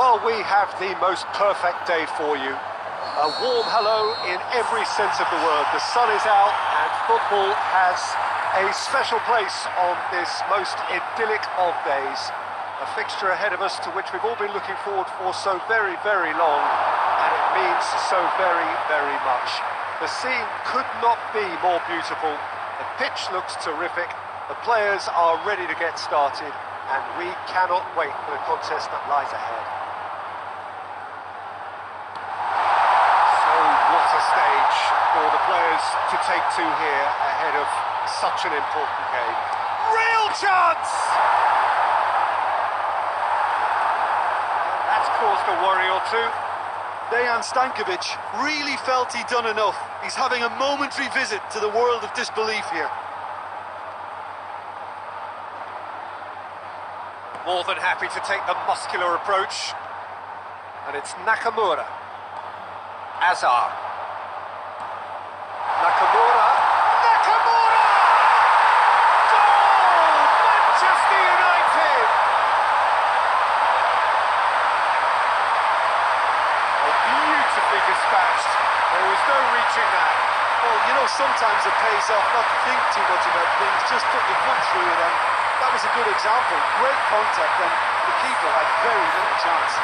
Well, we have the most perfect day for you. A warm hello in every sense of the word. The sun is out and football has a special place on this most idyllic of days. A fixture ahead of us to which we've all been looking forward for so very, very long, and it means so very, very much. The scene could not be more beautiful. The pitch looks terrific. The players are ready to get started, and we cannot wait for the contest that lies ahead. So what a stage for the players to take to here ahead of such an important game. Real chance! That's caused a worry or two. Dejan Stankovic really felt he'd done enough. He's having a momentary visit to the world of disbelief here. More than happy to take the muscular approach. And it's Nakamura. Azar. Nakamura. Nakamura! Goal! Manchester United! Oh, beautifully dispatched. There was no reaching that. Well, you know, sometimes it pays off not to think too much about things, just put your foot through it, and that was a good example. Great contact, and the keeper had very little chance.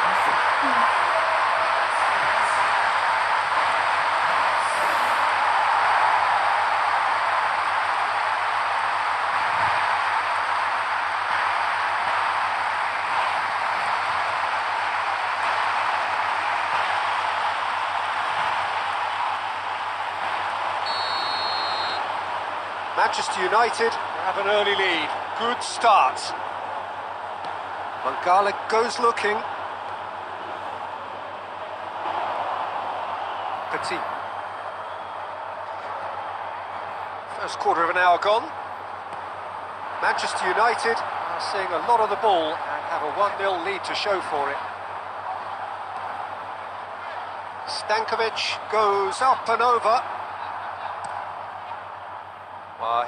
Manchester United have an early lead. Good start. Mangala goes looking. Petit. First quarter of an hour gone. Manchester United are seeing a lot of the ball and have a 1-0 lead to show for it. Stankovic goes up and over.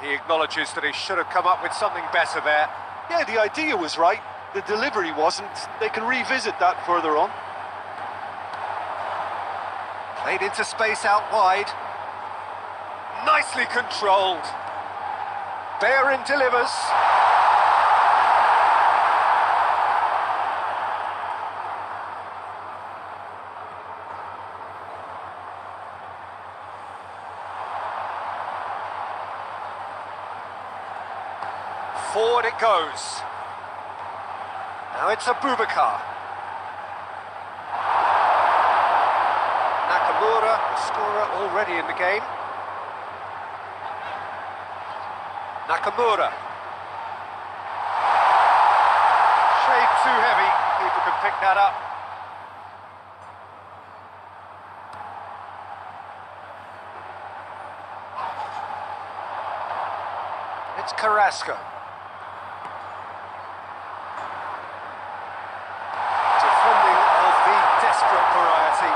He acknowledges that he should have come up with something better there. Yeah, the idea was right. The delivery wasn't. They can revisit that further on. Played into space out wide. Nicely controlled. Bellerin delivers. Forward it goes. Now it's Abubakar. Nakamura, the scorer already in the game. Nakamura. Shade too heavy. Keeper can pick that up. It's Carrasco. Variety.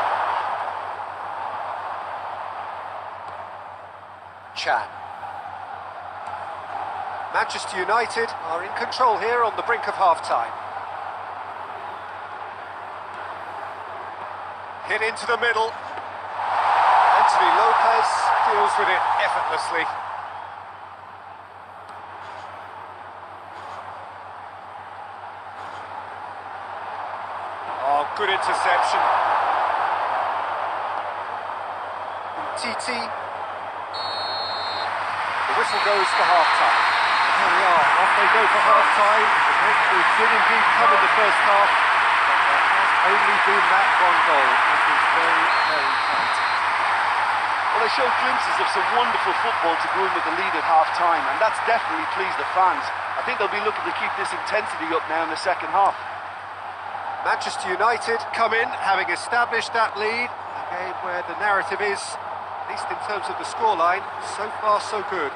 Chan. Manchester United are in control here on the brink of half-time. Hit into the middle. Anthony Lopez deals with it effortlessly. Oh, good interception. TT. The whistle goes for half-time. Here we are, off they go for half-time. They did indeed come in the first half, but there has only been that one goal. It is very, very tight. Well, they showed glimpses of some wonderful football to go in with the lead at half-time, and that's definitely pleased the fans. I think they'll be looking to keep this intensity up now in the second half. Manchester United come in, having established that lead. A game where the narrative is, at least in terms of the scoreline, so far so good.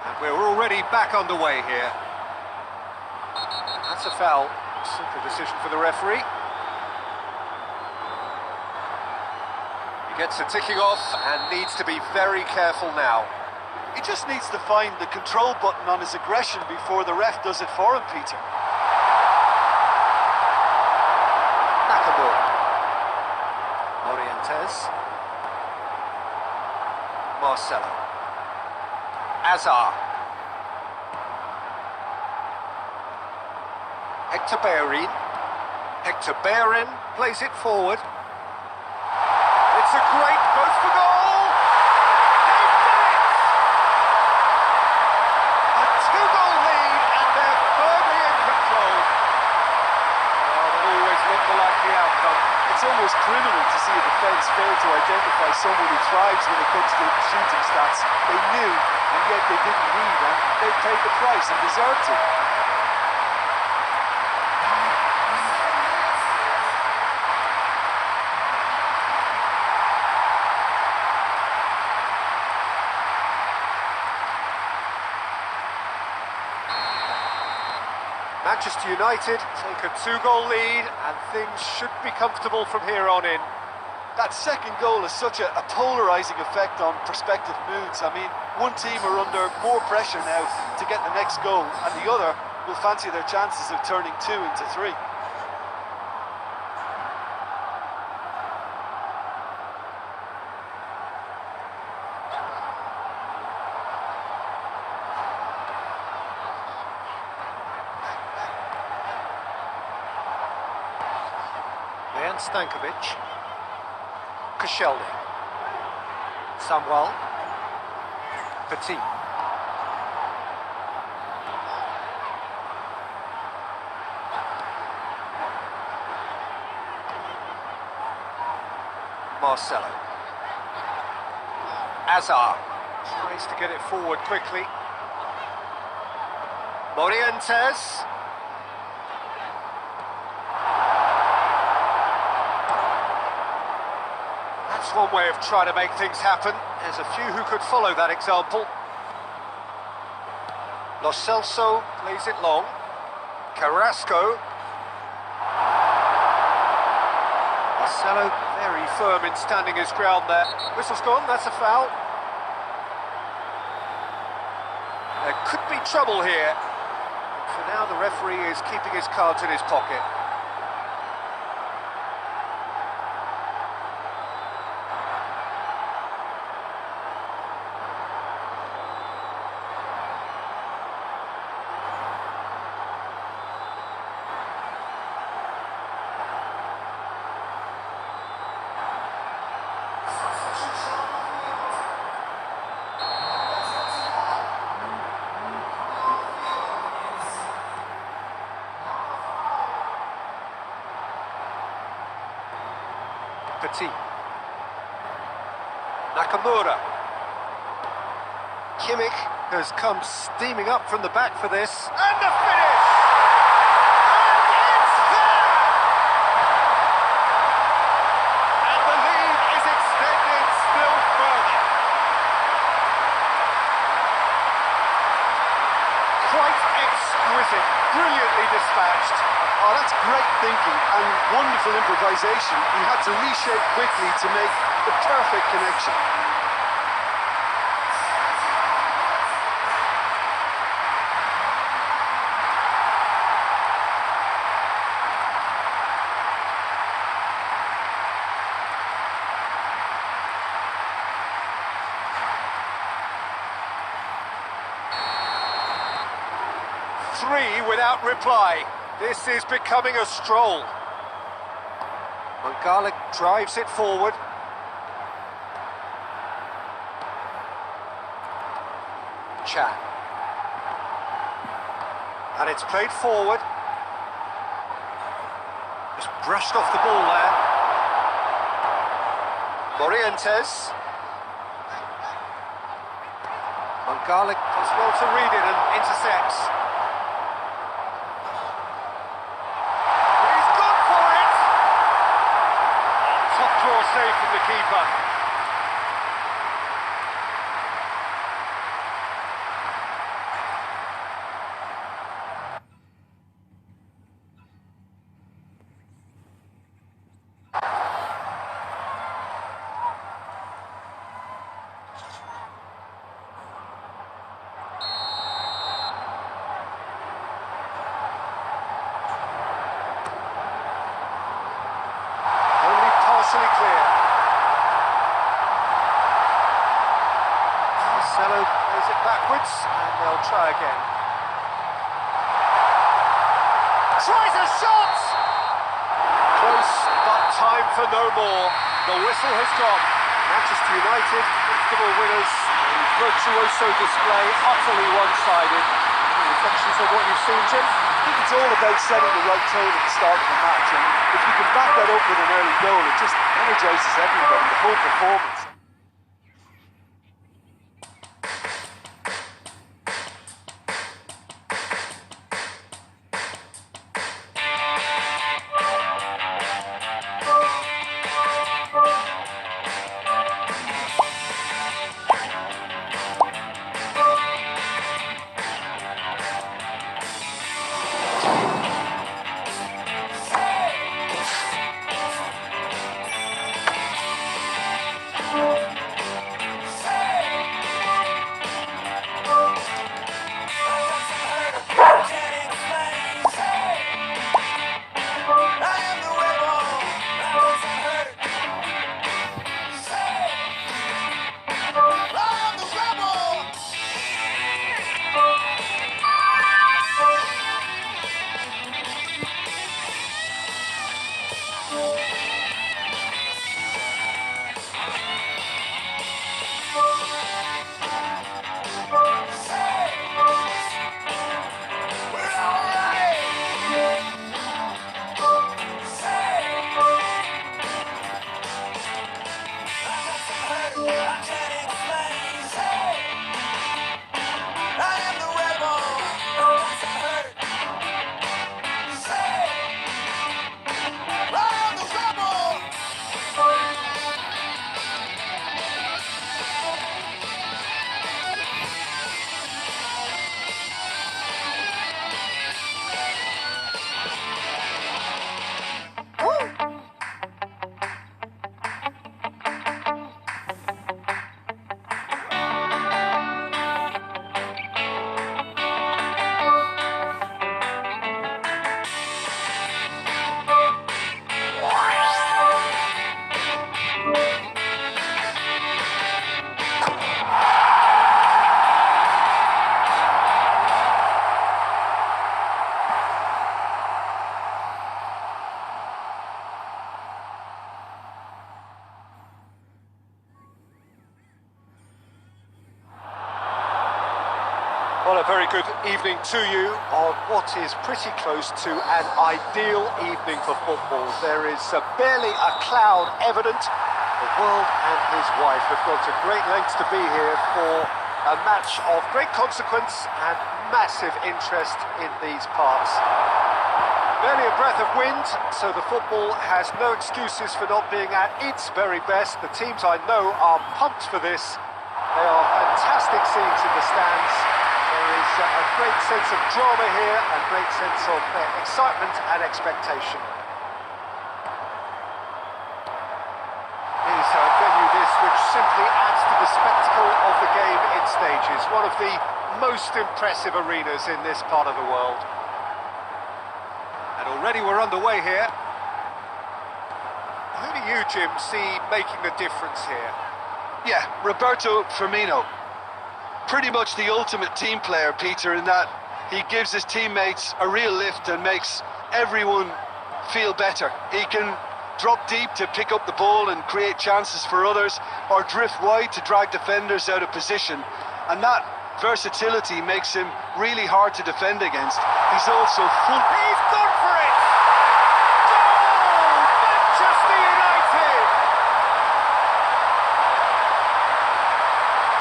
And we're already back underway here. That's a foul. Simple decision for the referee. He gets it ticking off and needs to be very careful now. He just needs to find the control button on his aggression before the ref does it for him, Peter. Hernandez. Marcelo. Azar. Hector Bellerin. Hector Bellerin plays it forward. It's a great goes for goal! They've done it! A two-goal lead and they're firmly in control. Well, that always looked the likely outcome. It's almost criminal to see a defence fail to identify someone who thrives when it comes to shooting stats. They knew, and yet they didn't read, and they paid the price and deserved to. Manchester United take a two-goal lead and things should be comfortable from here on in. That second goal has such a polarising effect on prospective moods. I mean, one team are under more pressure now to get the next goal, and the other will fancy their chances of turning 2 into 3. Stankovic, Koscielny, Samuel, Petit, Marcelo, Azar tries to get it forward quickly, Morientes. That's one way of trying to make things happen. There's a few who could follow that example. Lo Celso plays it long. Carrasco. Marcelo very firm in standing his ground there. Whistle's gone, that's a foul. There could be trouble here. For now, the referee is keeping his cards in his pocket. Petit. Nakamura. Kimmich has come steaming up from the back for this. And the finish! And it's there! And the lead is extended still further. Quite exquisite, brilliantly dispatched. Oh, that's great thinking and wonderful improvisation. He had to reshape quickly to make the perfect connection. Three without reply. This is becoming a stroll. Mangala drives it forward. Chan. And it's played forward. Just brushed off the ball there. Morientes. Mangala does well to read it and intercepts. Save from the keeper. Only partially clear. try again. Tries a shot! Close, but time for no more. The whistle has gone. Manchester United, comfortable winners. Virtuoso display, utterly one-sided. Any reflections on what you've seen, Jim? I think it's all about setting the right tone at the start of the match, and if you can back that up with an early goal, it just energises everybody, the whole performance. Well, a very good evening to you on what is pretty close to an ideal evening for football. There is barely a cloud evident. The world and his wife have gone to great lengths to be here for a match of great consequence and massive interest in these parts. Barely a breath of wind, so the football has no excuses for not being at its very best. The teams I know are pumped for this. They are fantastic scenes in the stands. There is a great sense of drama here, a great sense of excitement and expectation. It is a venue this which simply adds to the spectacle of the game in stages. One of the most impressive arenas in this part of the world. And already we're underway here. Who do you, Jim, see making the difference here? Yeah, Roberto Firmino. Pretty much the ultimate team player, Peter, in that he gives his teammates a real lift and makes everyone feel better. He can drop deep to pick up the ball and create chances for others, or drift wide to drag defenders out of position. And that versatility makes him really hard to defend against. He's also full... He's gone for it! Goal! Manchester United!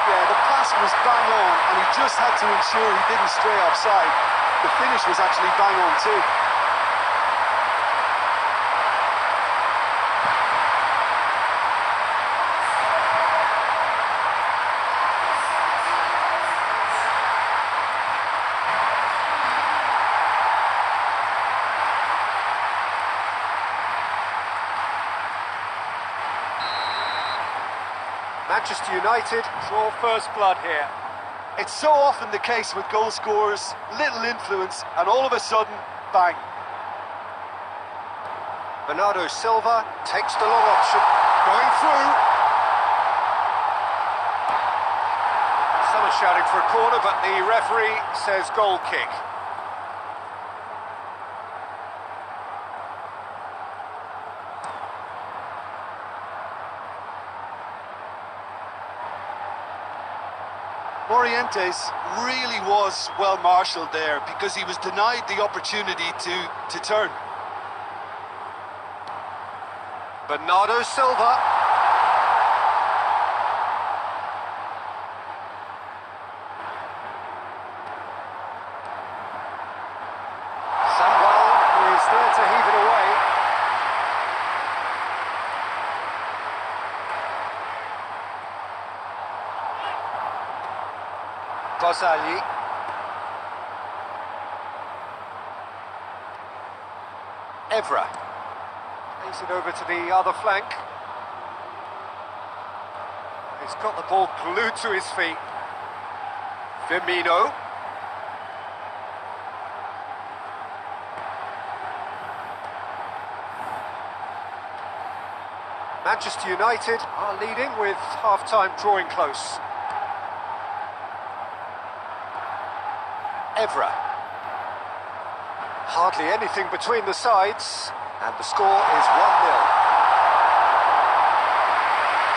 Yeah, the pass was bang on, and he just had to ensure he didn't stray offside. The finish was actually bang on too. Manchester United draw first blood here. It's so often the case with goal scorers, little influence, and all of a sudden, bang. Bernardo Silva takes the long option, going through. Some Everyone shouting for a corner, but the referee says goal kick. Morientes really was well marshalled there because he was denied the opportunity to turn. Bernardo Silva. Samuel is there to heave it away. Gozali. Evra. Plays it over to the other flank. He's got the ball glued to his feet. Firmino. Manchester United are leading with half-time drawing close. Evra. Hardly anything between the sides, and the score is 1-0.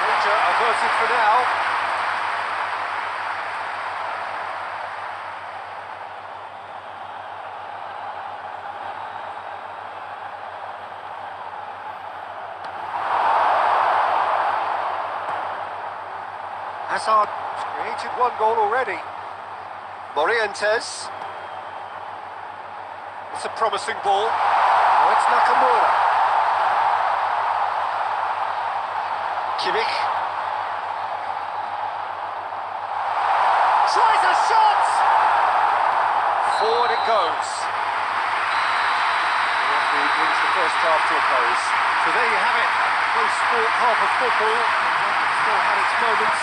Danger averted for now. Hazard has created one goal already. Morientes. It's a promising ball. Oh, it's Nakamura. Kimmich. Tries a shot! Forward it goes. The referee brings the first half to a close. So there you have it. Close sport half of football. Still had its moments.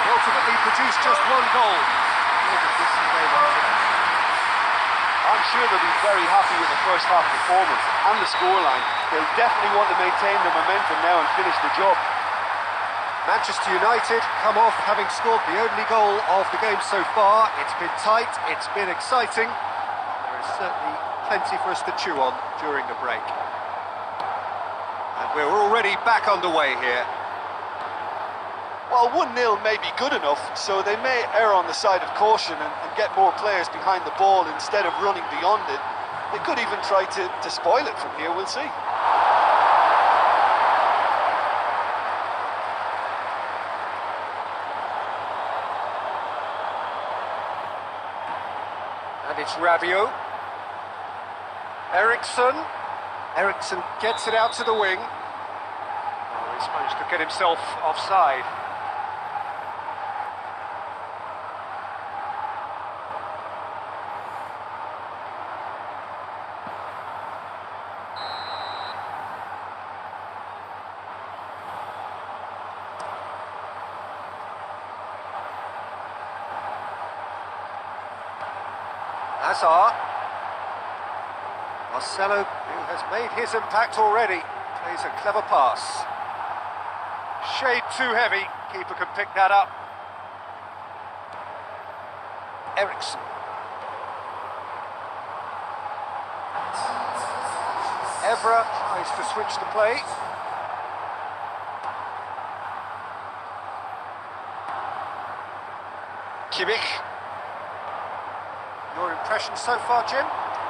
But ultimately produced just one goal. I'm sure they'll be very happy with the first half performance and the scoreline. They'll definitely want to maintain the momentum now and finish the job. Manchester United come off having scored the only goal of the game so far. It's been tight, it's been exciting. There is certainly plenty for us to chew on during the break. And we're already back underway here. Well, 1-0 may be good enough, so they may err on the side of caution and get more players behind the ball instead of running beyond it. They could even try to spoil it from here, we'll see. And it's Rabiot. Eriksson gets it out to the wing. Oh, he's managed to get himself offside. Hazard. Marcelo, who has made his impact already, plays a clever pass. Shade too heavy, keeper can pick that up. Eriksson. Evra tries to switch the play. Kimmich. Your impression so far, Jim?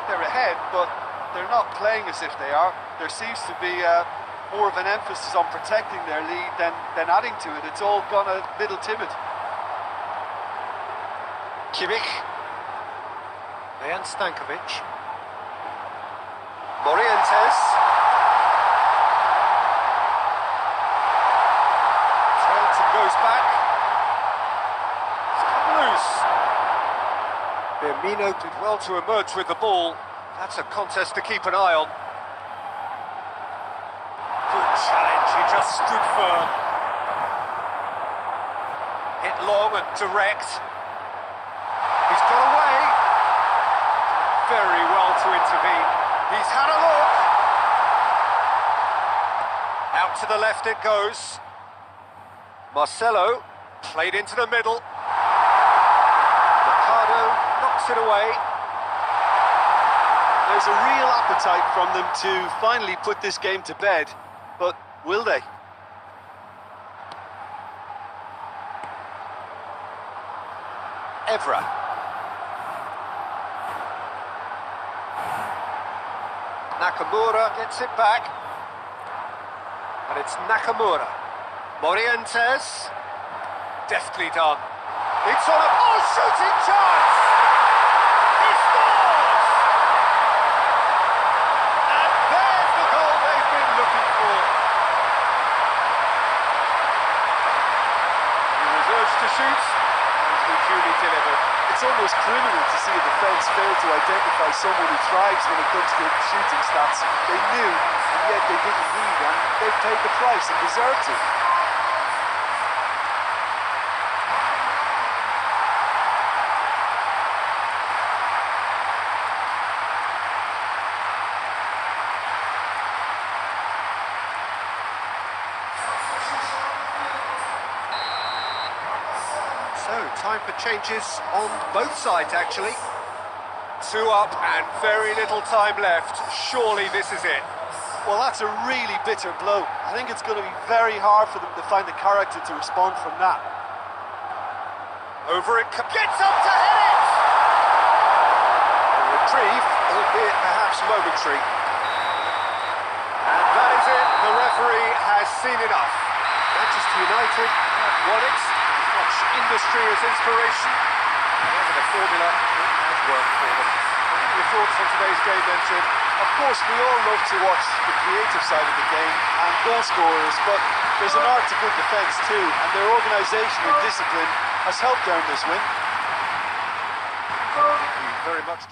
They're ahead, but they're not playing as if they are. There seems to be more of an emphasis on protecting their lead than adding to it. It's all gone a little timid. Kimmich. Dejan Stankovic. Morientes. Turns and goes back. It's come loose. Firmino did well to emerge with the ball. That's a contest to keep an eye on. Good challenge, he just stood firm. Hit long and direct. He's got away. Very well to intervene. He's had a look. Out to the left it goes. Marcelo played into the middle. knocks it away. There's a real appetite from them to finally put this game to bed, but will they? Evra. Nakamura gets it back. And it's Nakamura. Morientes. Deftly done. It's on a... Oh, shooting chance! He scores! And there's the goal they've been looking for. He reserves to shoot. And he duly delivered. It's almost criminal to see a defence fail to identify someone who thrives when it comes to shooting stats. They knew, and yet they didn't need, and they've paid the price and deserved to. So, time for changes on both sides, actually. 2 up and very little time left. Surely this is it. Well, that's a really bitter blow. I think it's going to be very hard for them to find the character to respond from that. Over it gets up to hit it! A reprieve, albeit perhaps momentary. And that is it. The referee has seen enough. Manchester United have won it. Much industry as inspiration. Whatever the formula, it has worked for them. What are your thoughts on today's game then, Tim? Of course, we all love to watch the creative side of the game and goal scorers, but there's an art to good defence too, and their organisation and discipline has helped earn this win. Thank you very much.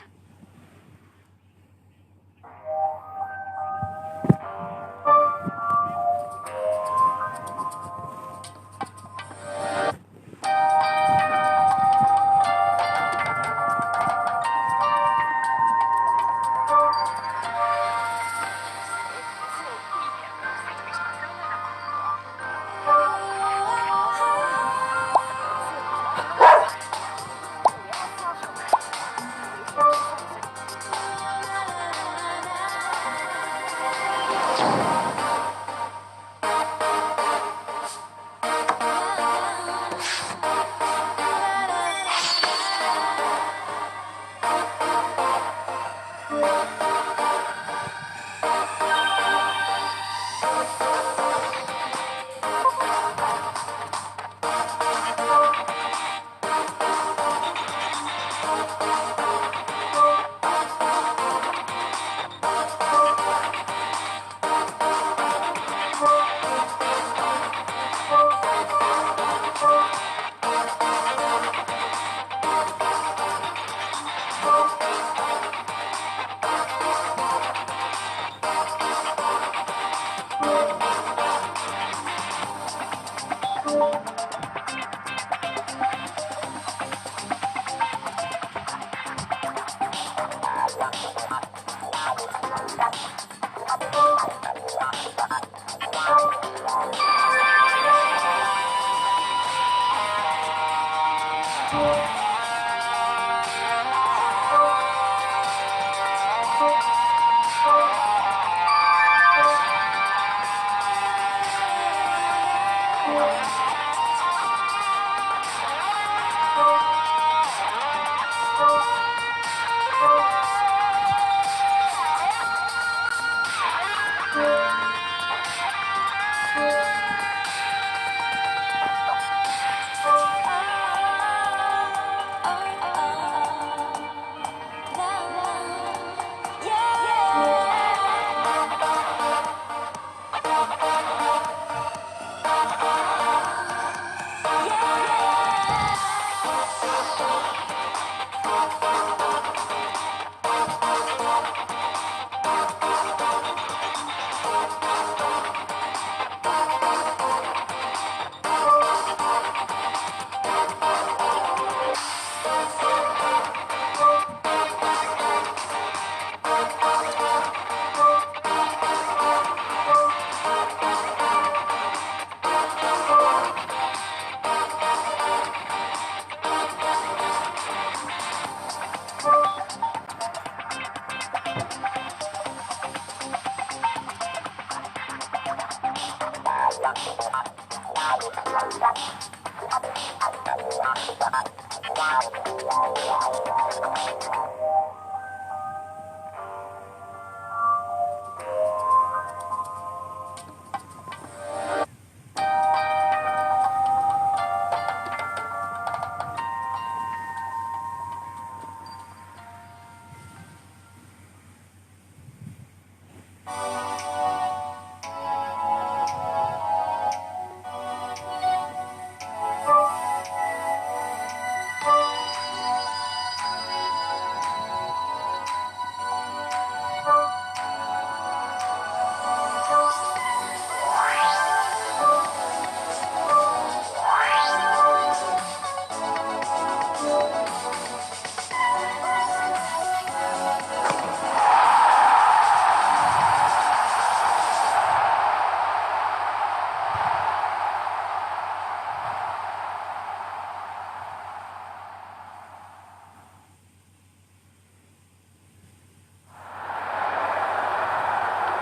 Yeah.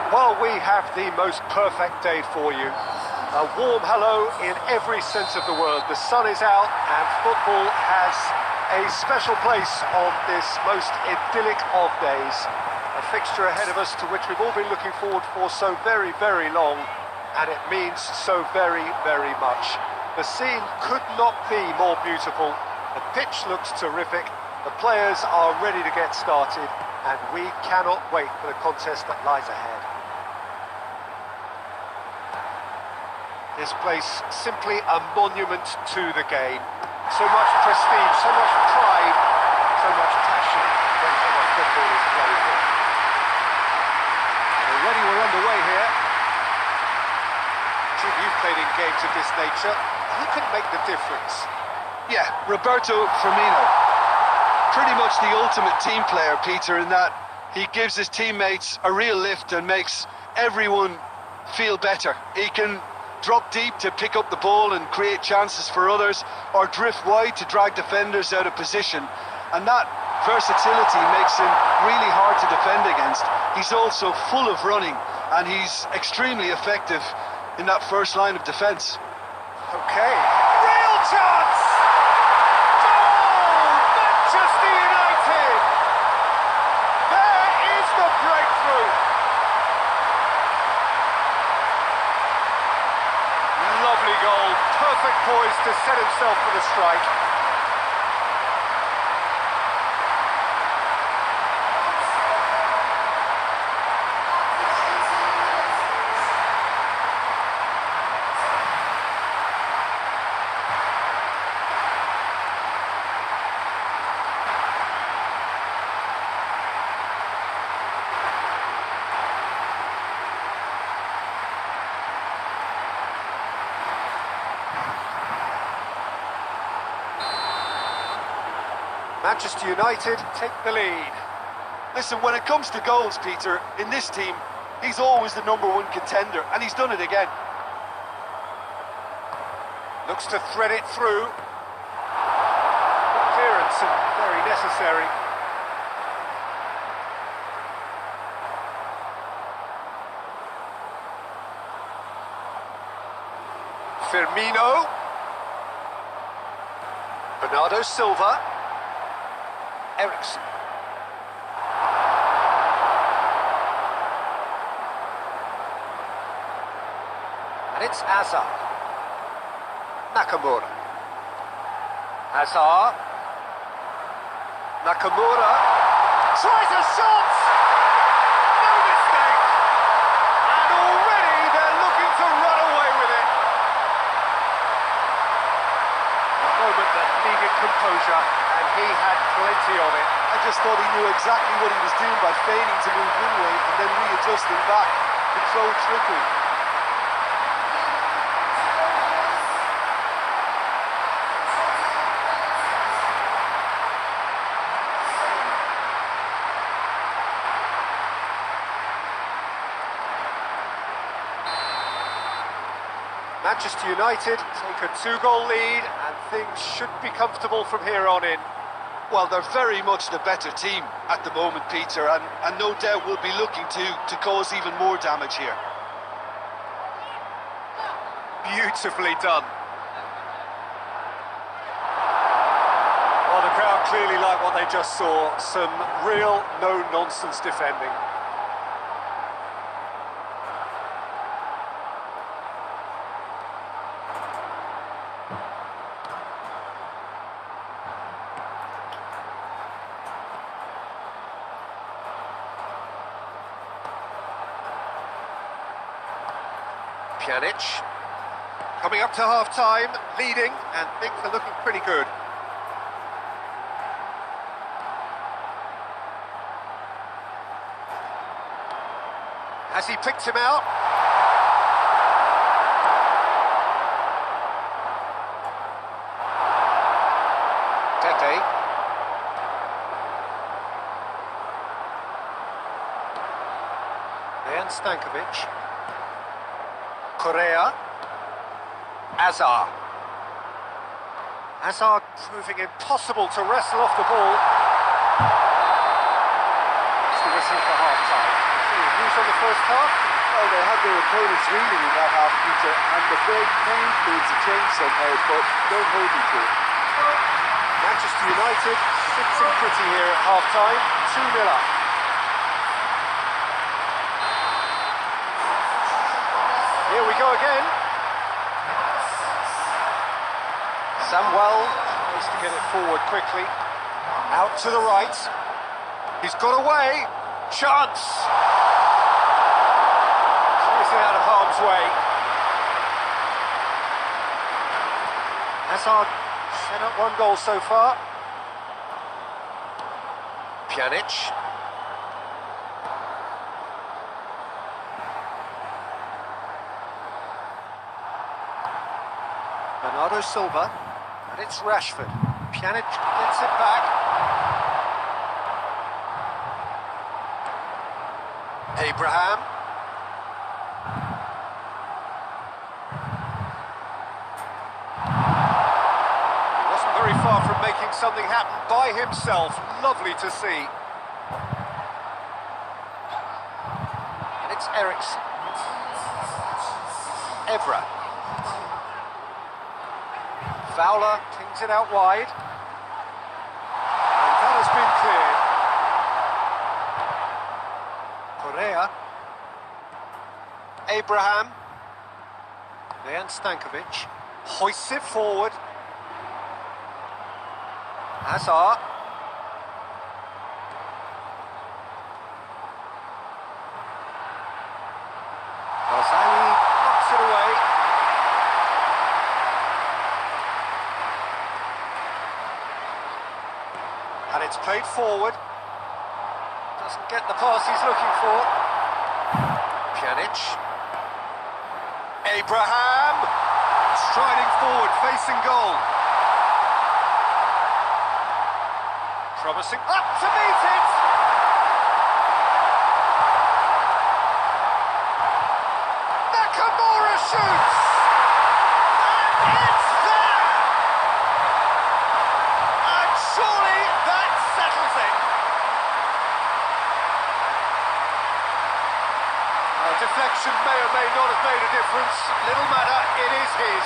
Well, we have the most perfect day for you. A warm hello in every sense of the word. The sun is out and football has a special place on this most idyllic of days. A fixture ahead of us to which we've all been looking forward for so very, very long, and it means so very, very much. The scene could not be more beautiful. The pitch looks terrific. The players are ready to get started, and we cannot wait for the contest that lies ahead. This place, simply a monument to the game. So much prestige, so much pride, so much passion whenever football is played here. Already we're underway here. Jim, you've played in games of this nature. Who can make the difference? Yeah, Roberto Firmino. Pretty much the ultimate team player, Peter, in that he gives his teammates a real lift and makes everyone feel better. He can drop deep to pick up the ball and create chances for others, or drift wide to drag defenders out of position. And that versatility makes him really hard to defend against. He's also full of running, and he's extremely effective in that first line of defence. Okay. Real chance! Goal! Manchester United! There is the breakthrough! Lovely goal. Perfect poise to set himself for the strike. Manchester United take the lead. Listen, when it comes to goals, Peter, in this team, he's always the #1 contender, and he's done it again. Looks to thread it through. Clearance and very necessary. Firmino. Bernardo Silva. Ericsson. And it's Hazard. Nakamura. Hazard. Nakamura. Tries a shot! No mistake! And already they're looking to run away with it. A moment that needed composure, and he had plenty of it. I just thought he knew exactly what he was doing by feigning to move one way and then readjusting back. Controlled trickery. Manchester United take a 2-goal lead, and things should be comfortable from here on in. Well, they're very much the better team at the moment, Peter, and no doubt will be looking to cause even more damage here. Beautifully done. Well, the crowd clearly like what they just saw. Some real no-nonsense defending. Pjanic, coming up to half-time, leading, and things are looking pretty good. Has he picked him out? Tete. Then Stankovic. Correa. Azar. Azar proving impossible to wrestle off the ball. It's the whistle for half-time. Views on the first half? Well, they had their opponents reeling in that half, Peter, and the break needs a change somehow, but don't hold me to it. Manchester United sitting pretty here at half-time, 2-0 up. Here we go again. Samuel tries to get it forward quickly. Out to the right. He's got away. Chance. Clears it out of harm's way. Hazard set up one goal so far. Pjanic. Bernardo Silva, and it's Rashford. Pjanic gets it back. Abraham. He wasn't very far from making something happen by himself. Lovely to see. And it's Eriksen. Evra. Fowler pings it out wide. And that has been cleared. Correa. Abraham. Then Stankovic. Hoists it forward. Hazard. Al-Zali knocks it away. And it's played forward. Doesn't get the pass he's looking for. Pjanic. Abraham. Striding forward, facing goal. Promising up to meet it. Nakamura shoots. And it's there. And surely that settles it. Deflection may or may not have made a difference. Little matter, it is his.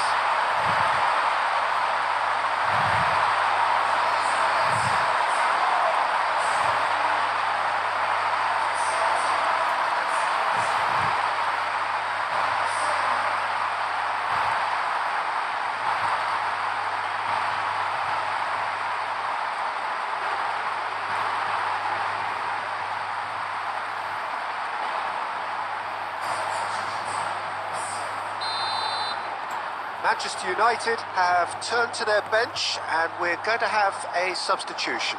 Manchester United have turned to their bench and we're going to have a substitution.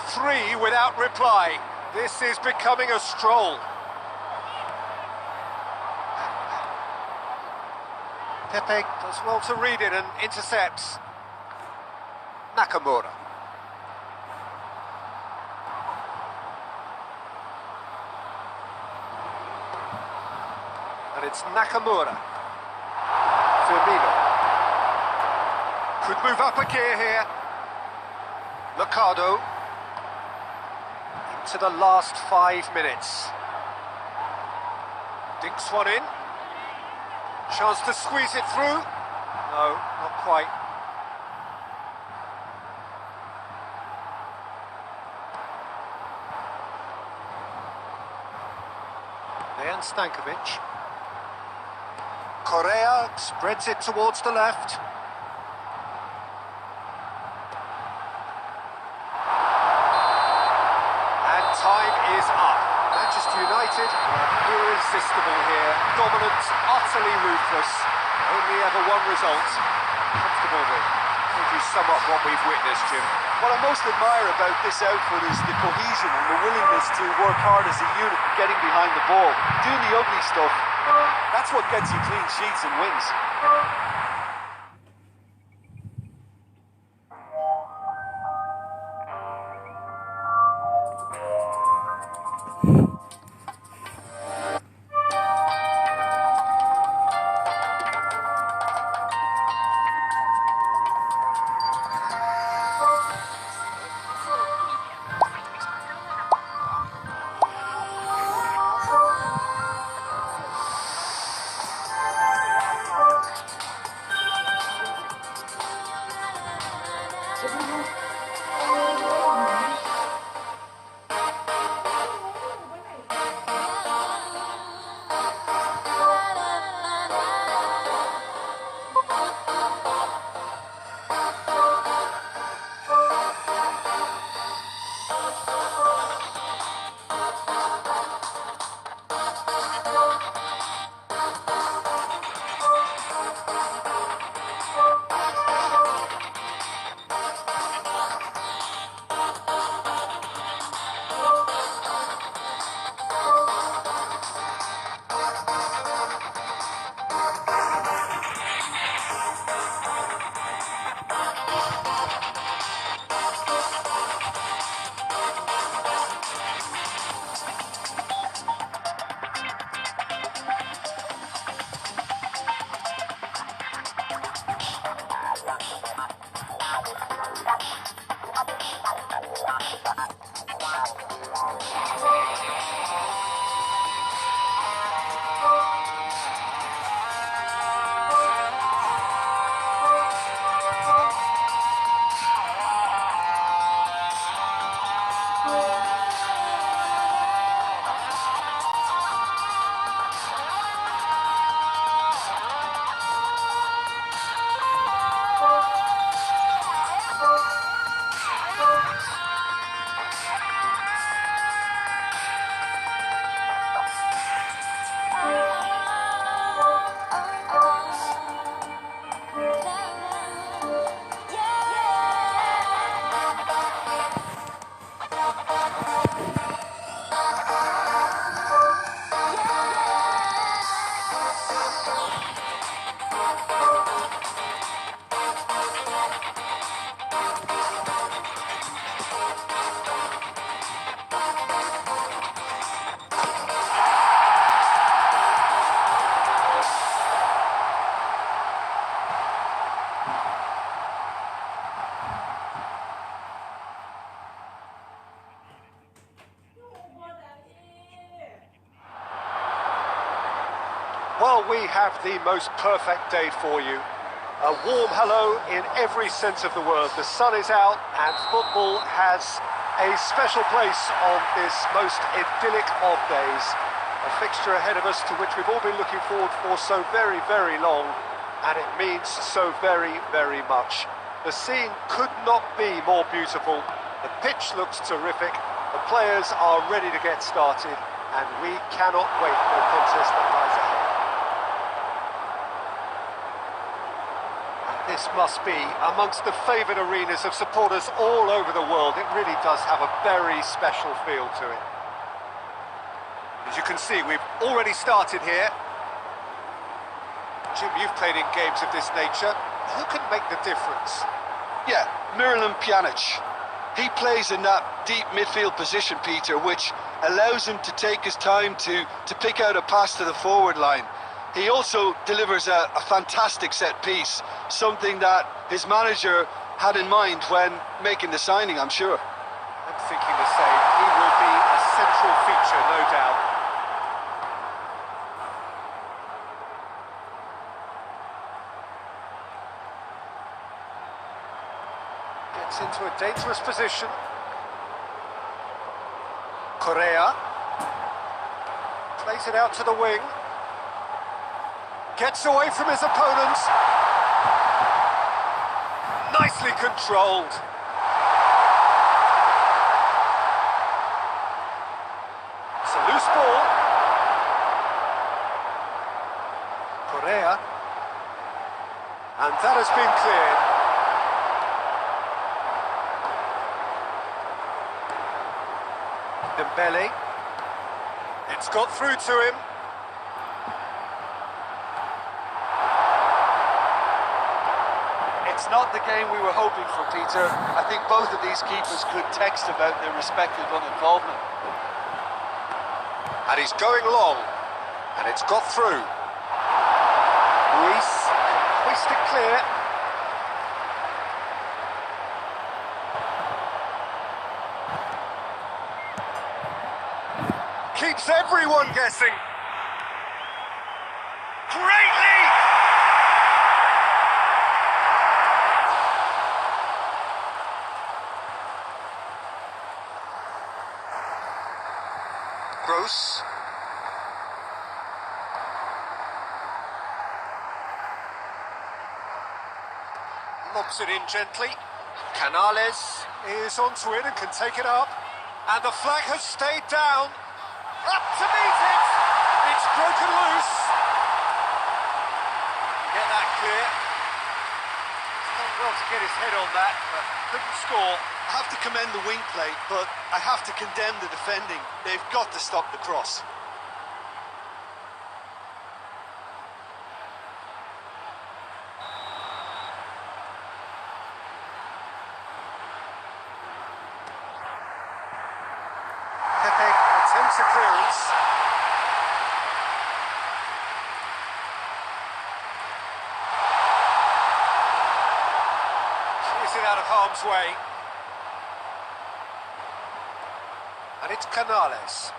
3 without reply. This is becoming a stroll. Pepe does well to read it and intercepts. Nakamura. And it's Nakamura. Firmino. Could move up a gear here. Mercado. Into the last 5 minutes. Dinks one in. Chance to squeeze it through. No, not quite. Stankovic. Correa spreads it towards the left. And time is up. Manchester United are irresistible here. Dominant, utterly ruthless. Only ever one result. Comfortable win. Which is somewhat what we've witnessed, Jim. What I most admire about this outfit is the cohesion and the willingness to work hard as a unit, getting behind the ball, doing the ugly stuff. That's what gets you clean sheets and wins. Well, we have the most perfect day for you. A warm hello in every sense of the word. The sun is out and football has a special place on this most idyllic of days. A fixture ahead of us to which we've all been looking forward for so very, very long, and it means so very, very much. The scene could not be more beautiful. The pitch looks terrific. The players are ready to get started, and we cannot wait for the contest that lies ahead. This must be amongst the favoured arenas of supporters all over the world. It really does have a very special feel to it. As you can see, we've already started here. Jim, you've played in games of this nature. Who can make the difference? Yeah, Miralem Pjanic. He plays in that deep midfield position, Peter, which allows him to take his time to pick out a pass to the forward line. He also delivers a fantastic set piece, something that his manager had in mind when making the signing, I'm sure. I'm thinking the same. He will be a central feature, no doubt. into a dangerous position. Correa plays it out to the wing. Gets away from his opponent. Nicely controlled. It's a loose ball. Correa. And that has been cleared. Dembele. It's got through to him. It's not the game we were hoping for, Peter. I think both of these keepers could text about their respective uninvolvement. And he's going long. And it's got through. Ruiz can hoist it clear. Keeps everyone guessing. Great lead! Gross. Lobs it in gently. Canales is onto it and can take it up. And the flag has stayed down. Up to meet it! It's broken loose. Get that clear. He's done well to get his head on that, but couldn't score. I have to commend the wing play, but I have to condemn the defending. They've got to stop the cross. Pepe attempts a clearance. Clears it out of harm's way. And it's Canales.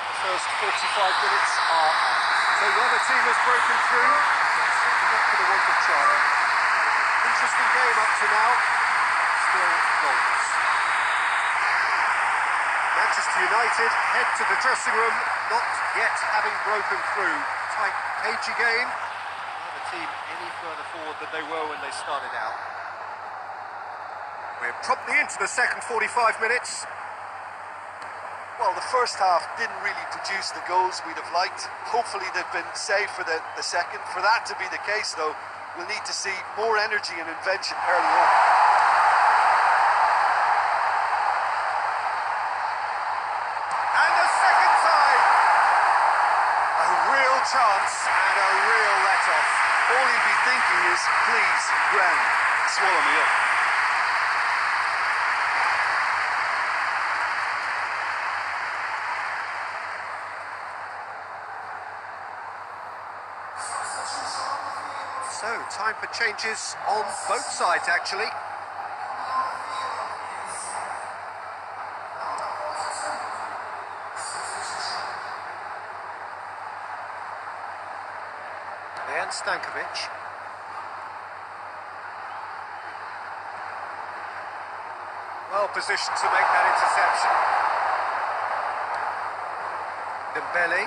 The first 45 minutes are up. So the other team has broken through. Not for the want of trying. Interesting game up to now. Still goals. Manchester United head to the dressing room, not yet having broken through. Tight page again. The team any further forward than they were when they started out. We're promptly into the second 45 minutes. Well, the first half didn't really produce the goals we'd have liked. Hopefully they've been saved for the second. For that to be the case, though, we'll need to see more energy and invention early on. And a second time! A real chance and a real let-off. All he'll be thinking is, please, ground, swallow me up. So, time for changes on both sides, actually. Dejan Stankovic. Well positioned to make that interception. Dembele.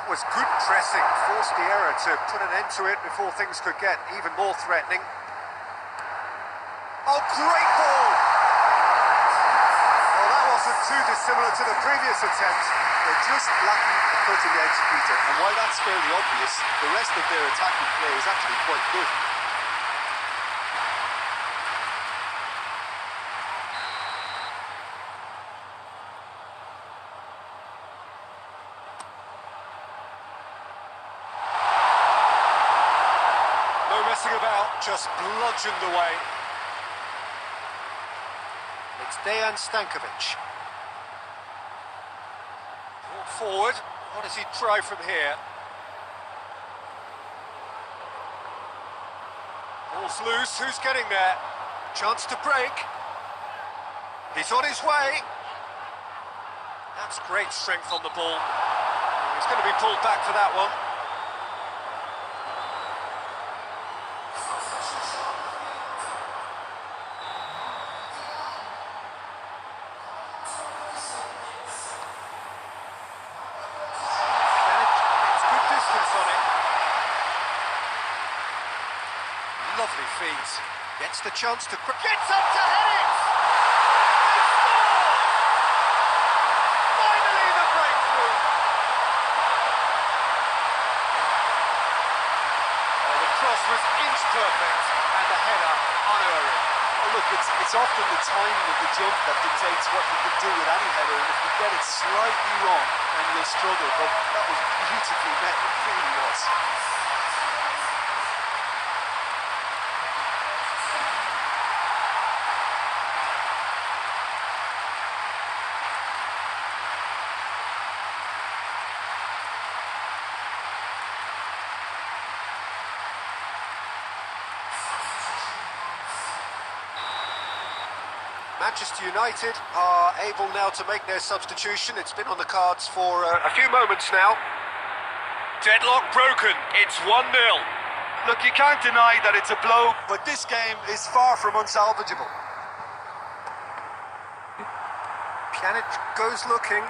Was good pressing, forced the error to put an end to it before things could get even more threatening. Oh, great ball! Well, that wasn't too dissimilar to the previous attempt. They're just lacking the cutting edge, Peter. And while that's fairly obvious, the rest of their attacking play is actually quite good. Messing about, just bludgeoned away. It's Dejan Stankovic. Brought forward. What does he try from here? Ball's loose. Who's getting there? Chance to break. He's on his way. That's great strength on the ball. It's going to be pulled back for that one. It's good distance on it. Lovely feet. Gets the chance to... Gets up to head it! They score! Finally the breakthrough! Oh, the cross was inch perfect and the header unerring. Oh, look, it's often the timing of the jump that dictates what you can do with any header, and if you get it slightly wrong, then you'll struggle, but that was beautifully met, it really was. Manchester United are able now to make their substitution. It's been on the cards for a few moments now. Deadlock broken. It's 1-0. Look, you can't deny that it's a blow, but this game is far from unsalvageable. Pjanic goes looking.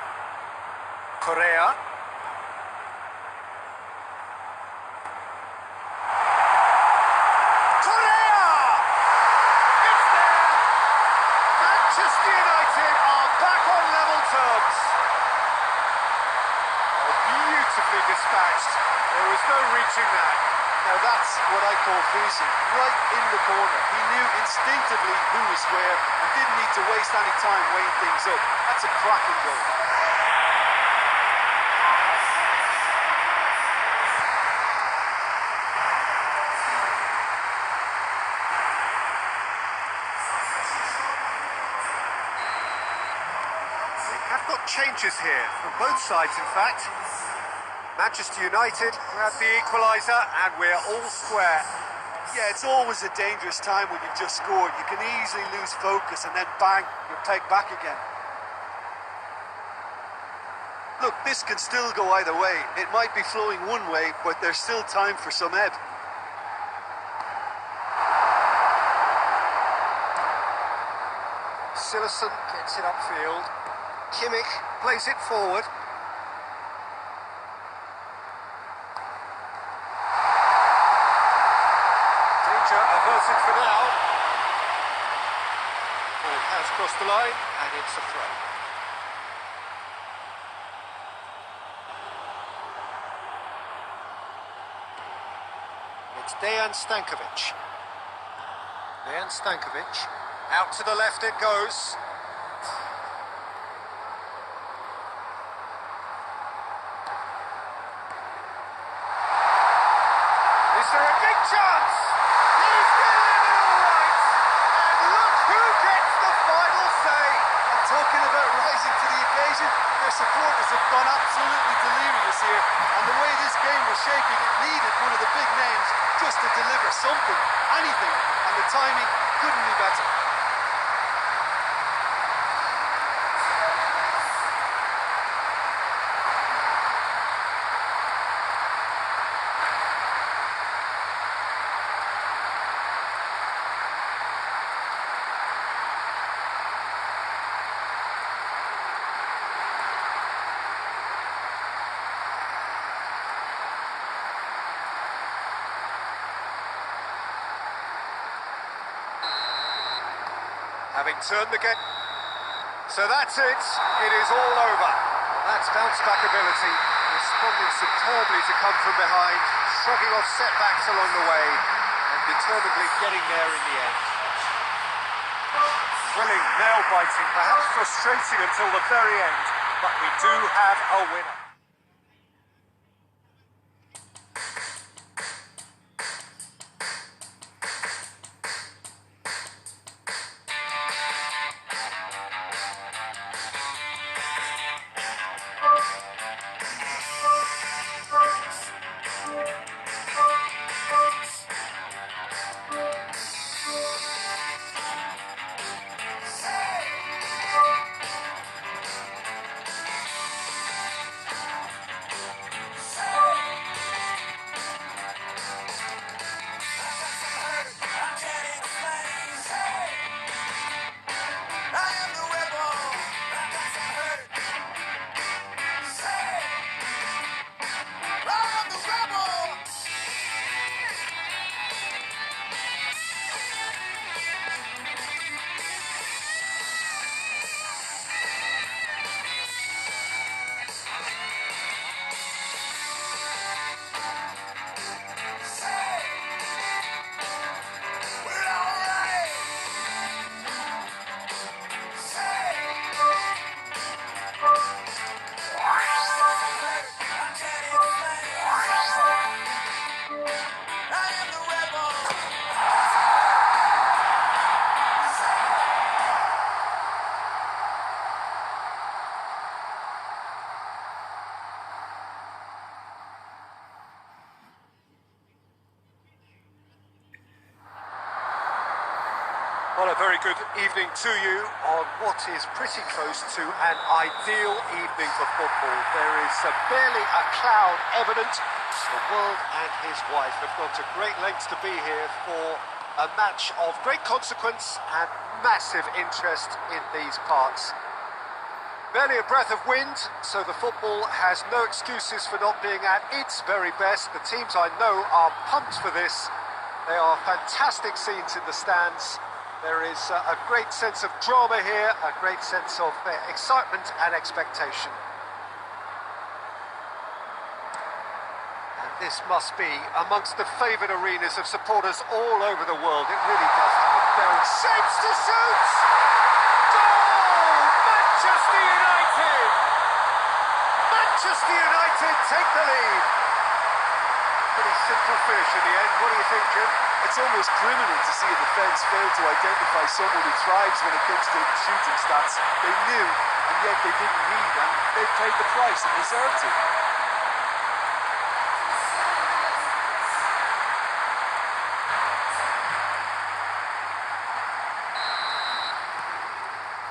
Correa. Manchester United are back on level terms. Oh, beautifully dispatched. There was no reaching that. Now that's what I call finishing, right in the corner. He knew instinctively who was where and didn't need to waste any time weighing things up. That's a cracking goal. Have got changes here from both sides, in fact. Manchester United have the equaliser and we're all square. Yeah, it's always a dangerous time when you've just scored. You can easily lose focus and then bang, you're pegged back again. Look, this can still go either way. It might be flowing one way, but there's still time for some ebb. Season gets it upfield. Kimmich plays it forward. Danger averted for now. Ball has crossed the line and it's a throw. It's Dejan Stankovic. Dejan Stankovic. Out to the left it goes. Is there a big chance? He's getting it all right. And look who gets the final say. And talking about rising to the occasion, their supporters have gone absolutely delirious here. And the way this game was shaping, it needed one of the big names just to deliver something, anything. And the timing couldn't be better. Having turned the game. So that's it. It is all over. That's bounce back ability. Responding superbly to come from behind, shrugging off setbacks along the way, and determinedly getting there in the end. Thrilling, nail-biting, perhaps frustrating until the very end, but we do have a winner. Well, a very good evening to you on what is pretty close to an ideal evening for football. There is barely a cloud evident. The world and his wife have gone to great lengths to be here for a match of great consequence and massive interest in these parts. Barely a breath of wind, so the football has no excuses for not being at its very best. The teams I know are pumped for this. They are fantastic scenes in the stands. There is a great sense of drama here, a great sense of excitement and expectation. And this must be amongst the favoured arenas of supporters all over the world. It really does have a very shapes to shoot! Goal! Manchester United! Manchester United take the lead. Pretty simple finish in the end. What do you think, Jim? It's almost criminal to see a defence fail to identify someone who thrives when it comes to shooting stats. They knew, and yet they didn't read, and they paid the price and deserved to.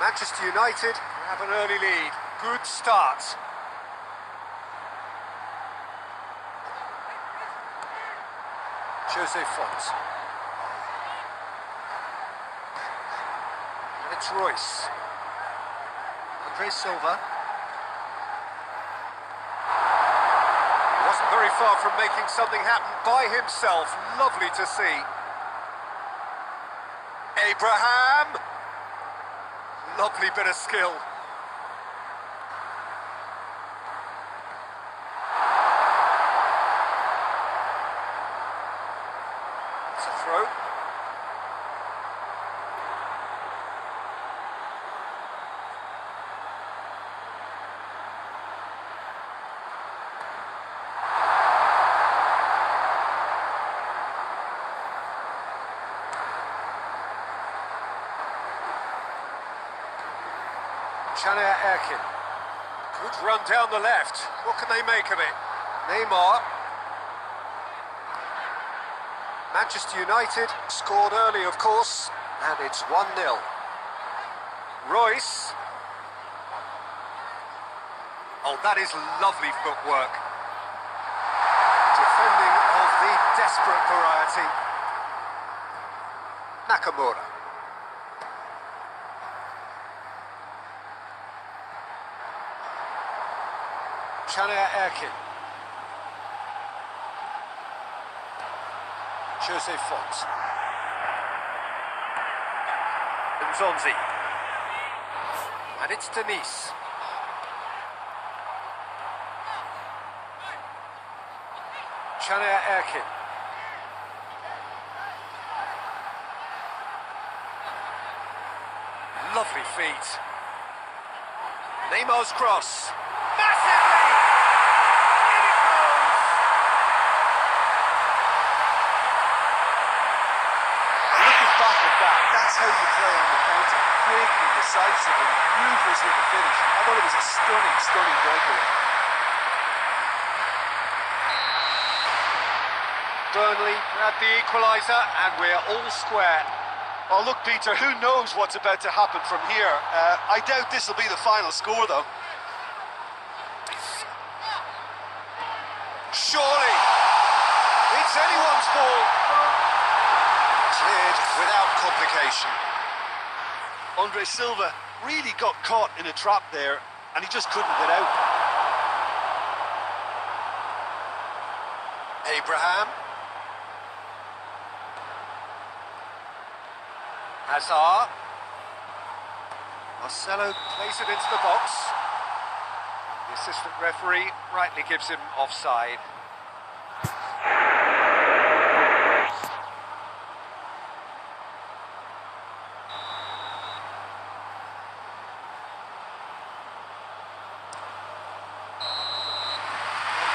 Manchester United have an early lead. Good start. Jose Font. And it's Royce. Andre Silva. He wasn't very far from making something happen by himself. Lovely to see. Abraham. Lovely bit of skill. It's a throw. Chania Erkin. Good run down the left. What can they make of it? Neymar. Manchester United scored early, of course, and it's 1-0. Royce. Oh, that is lovely footwork. Defending of the desperate variety. Nakamura. Chania Erkin. Jose Font. Nzonzi. And it's Denise. Chania Erkin. Lovely feet. Neymar's cross. Massively! That's how you play on the counter. Quick and decisive and ruthless with the finish. I thought it was a stunning, stunning breakaway. Burnley had the equaliser and we're all square. Well, look, Peter, who knows what's about to happen from here? I doubt this will be the final score, though. Surely, it's anyone's ball. Cleared without complication. Andre Silva really got caught in a trap there, and he just couldn't get out. Abraham. Hazard. Marcelo plays it into the box. The assistant referee rightly gives him offside.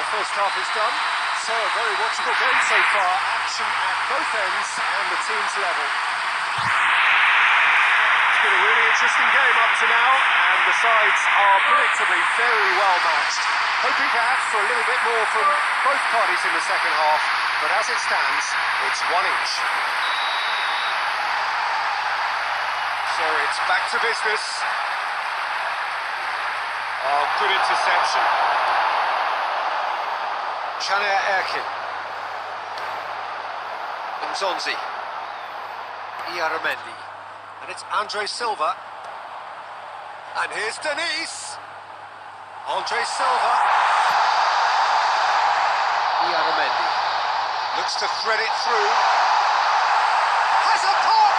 First half is done, so a very watchable game so far. Action at both ends and the team's level. It's been a really interesting game up to now, and the sides are predictably very well matched. Hoping perhaps for a little bit more from both parties in the second half, but as it stands, it's one each. So it's back to business. Oh, good interception. Chania Erkin. Nzonzi. Iaramendi. And it's Andre Silva. And here's Denise. Andre Silva. Iaramendi. Looks to thread it through. Has a pop!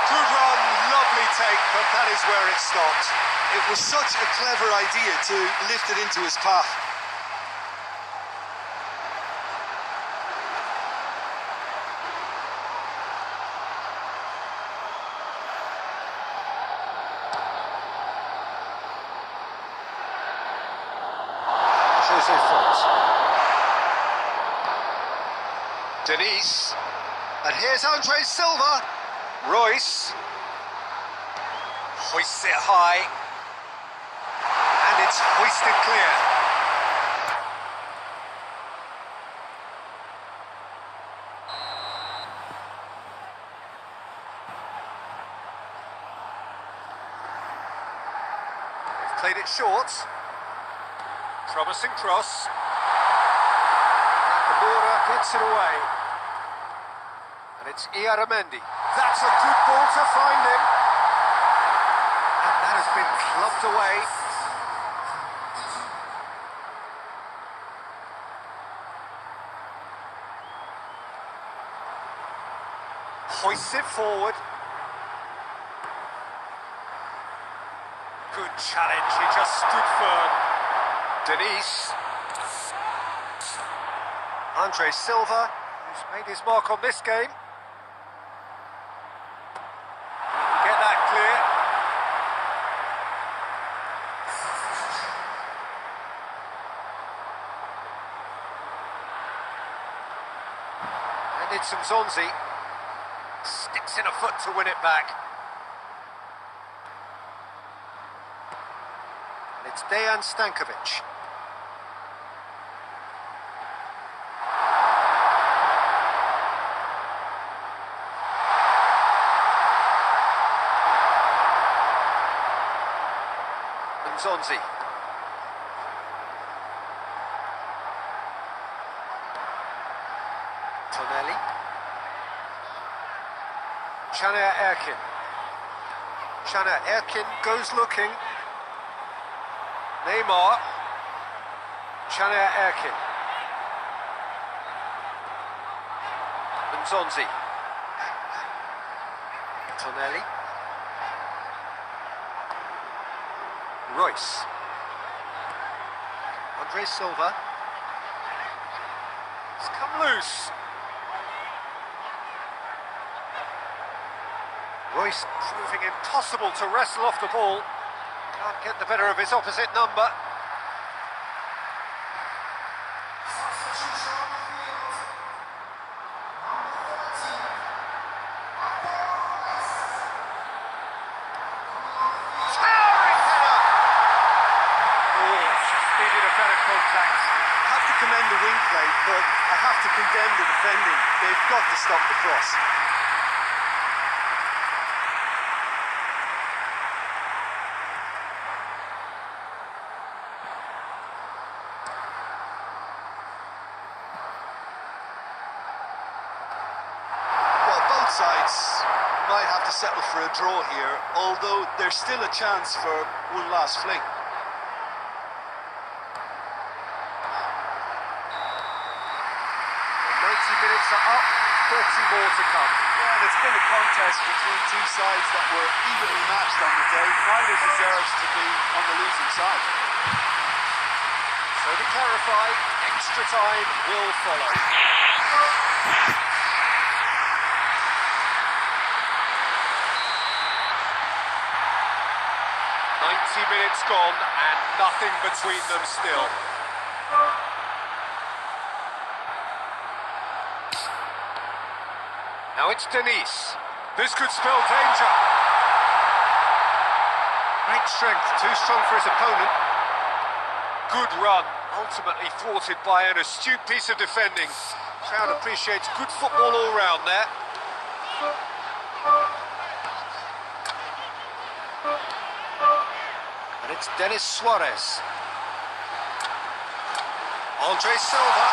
Good run, lovely take, but that is where it stopped. It was such a clever idea to lift it into his path. Denise, and here's Andre Silva. Royce hoists it high, and it's hoisted clear. They've played it short. Promising cross. Nakamura gets it away. And it's Iaramendi. That's a good ball to find him. And that has been clubbed away. Hoists it forward. Good challenge, he just stood firm. Denise. Andre Silva, who's made his mark on this game. Get that clear. And it's Nzonzi. Sticks in a foot to win it back. And it's Dejan Stankovic. Nzonzi. Tonelli. Chania Erkin. Chania Erkin goes looking. Neymar. Chania Erkin. Nzonzi. Tonelli. Royce. Andre Silva. It's come loose. Royce proving impossible to wrestle off the ball. Can't get the better of his opposite number. I have to commend the wing play, but I have to condemn the defending. They've got to stop the cross. Well, both sides might have to settle for a draw here, although there's still a chance for one last fling. 90 minutes are up, 30 more to come. Yeah, and it's been a contest between two sides that were evenly matched on the day. Neither deserves to be on the losing side. So to clarify, extra time will follow. 90 minutes gone and nothing between them still. Now it's Denise. This could spell danger. Great strength, too strong for his opponent. Good run, ultimately thwarted by an astute piece of defending. Crowd appreciates good football all round there. And it's Denis Suarez. Andre Silva.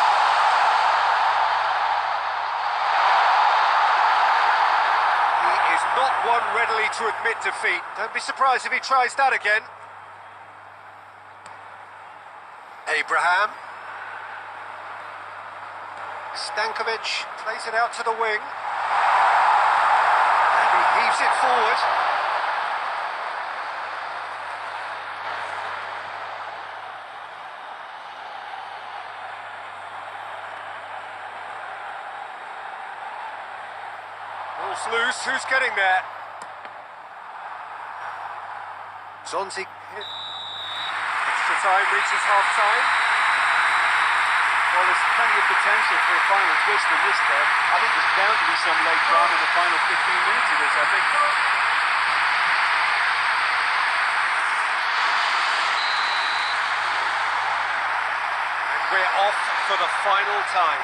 He is not one readily to admit defeat. Don't be surprised if he tries that again. Abraham. Stankovic plays it out to the wing. And he heaves it forward. Ball's loose, who's getting there? Zonzi. Extra time reaches half time. Well, there's plenty of potential for a final twist in this there. I think there's bound to be some late drama in the final 15 minutes of this, I think. And we're off for the final time.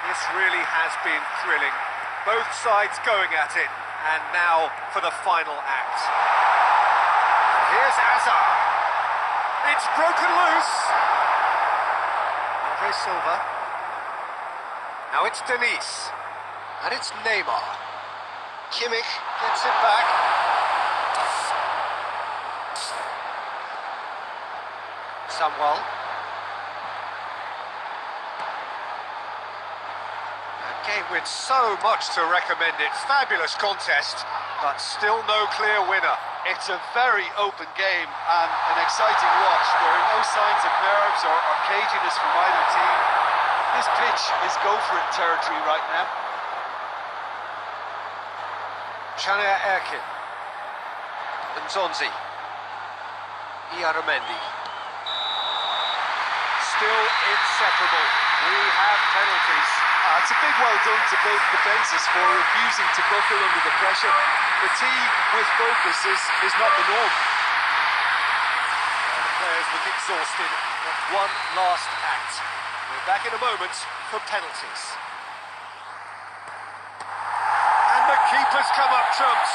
This really has been thrilling. Both sides going at it. And now for the final act. And here's Azar. It's broken loose. Andre Silva. Now it's Denise. And it's Neymar. Kimmich gets it back. Samuel. A game with so much to recommend it. Fabulous contest, but still no clear winner. It's a very open game and an exciting watch. There are no signs of nerves or caginess from either team. This pitch is go-for-it territory right now. Shania Erkin. Nzonzi. Iaramendi. Still inseparable. We have penalties. It's a big well done to both defences for refusing to buckle under the pressure. Fatigue with focus is not the norm. The players look exhausted. But one last act. We're back in a moment for penalties. And the keeper's come up trumps.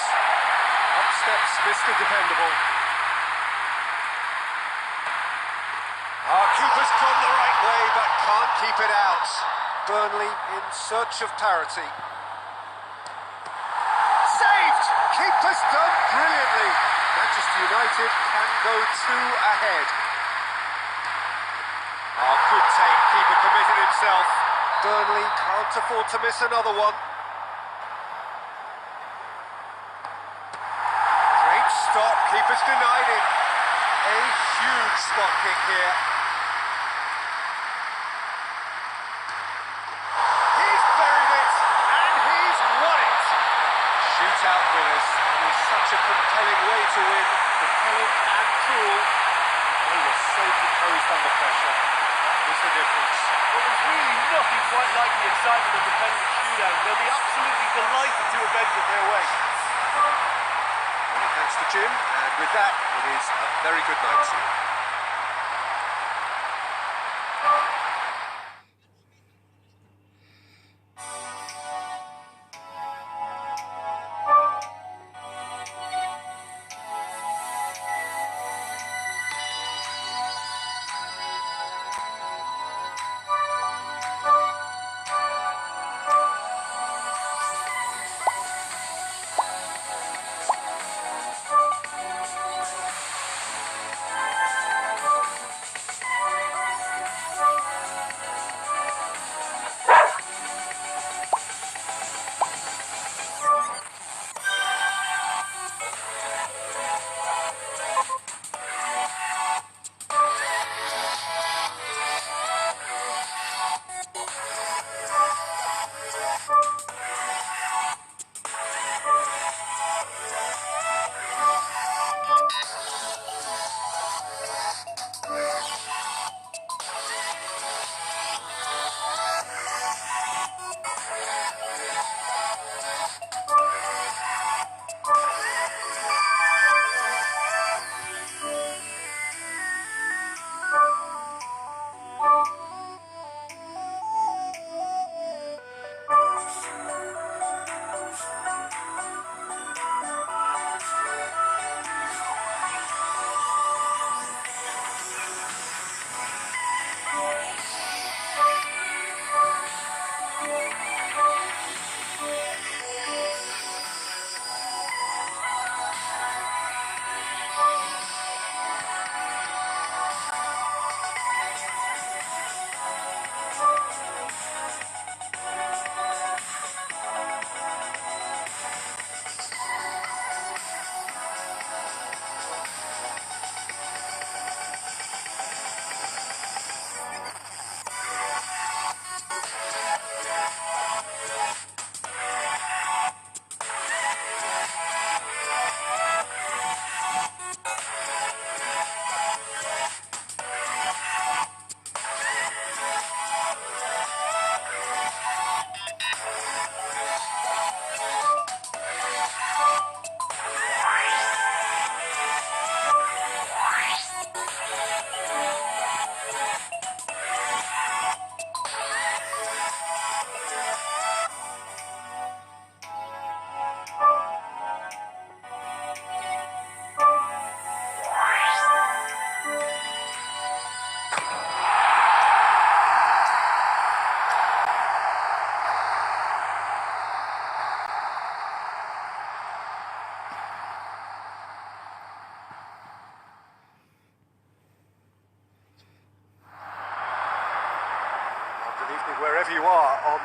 Up steps Mr. Dependable. Our keeper's gone the right way but can't keep it out. Burnley in search of parity. Saved! Keeper's done brilliantly. Manchester United can go 2 ahead. Oh, good take. Keeper committed himself. Burnley can't afford to miss another one. Great stop. Keeper's denied it. A huge spot kick here. He's buried it, and he's won it. Shootout winners. It was such a compelling way to win. Compelling and cool. They were so composed under pressure. That was the difference. Well, there's really nothing quite like the excitement of the penalty shootout. They'll be absolutely delighted to have ended their way. Many thanks to Jim, and with that, it is a very good night to you.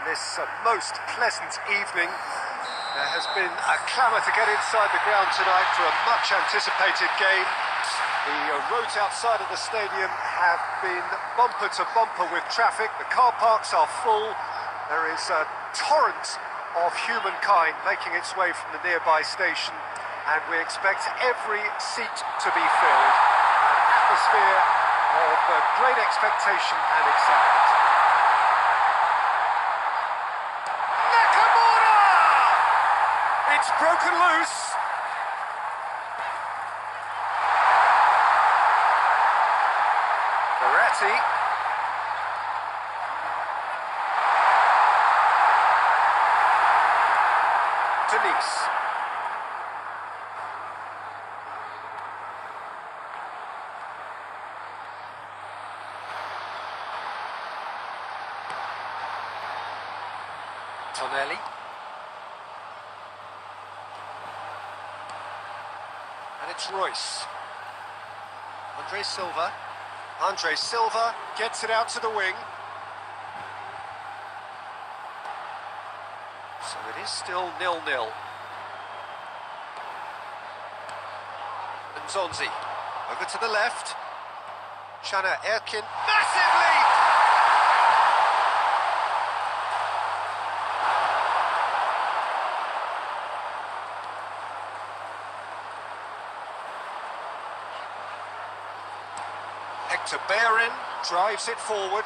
this most pleasant evening. There has been a clamour to get inside the ground tonight for a much anticipated game. The roads outside of the stadium have been bumper to bumper with traffic. The car parks are full. There is a torrent of humankind making its way from the nearby station, and we expect every seat to be filled. An atmosphere of great expectation and excitement. It's broken loose. Verratti. Denise. Tonelli. And it's Royce. Andre Silva gets it out to the wing. So it is still 0-0. And Zonzi over to the left. Shana Erkin, massive lead! Hector Bellerin drives it forward.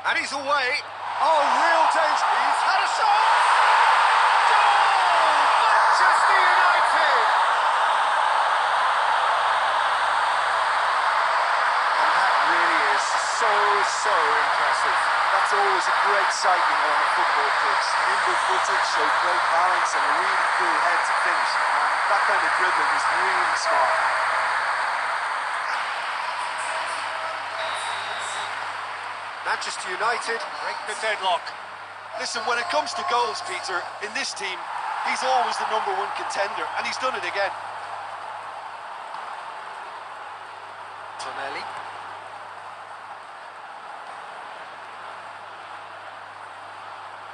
And he's away. Oh, real danger. He's had a shot! Goal! Manchester United! And that really is so impressive. That's always a great sight, you know, on a football pitch. Nimble-footed, showed great balance and a really cool head to finish. And that kind of dribbling is really smart. Manchester United break the deadlock. Listen, when it comes to goals, Peter, in this team, he's always the number one contender, and he's done it again. Tonelli.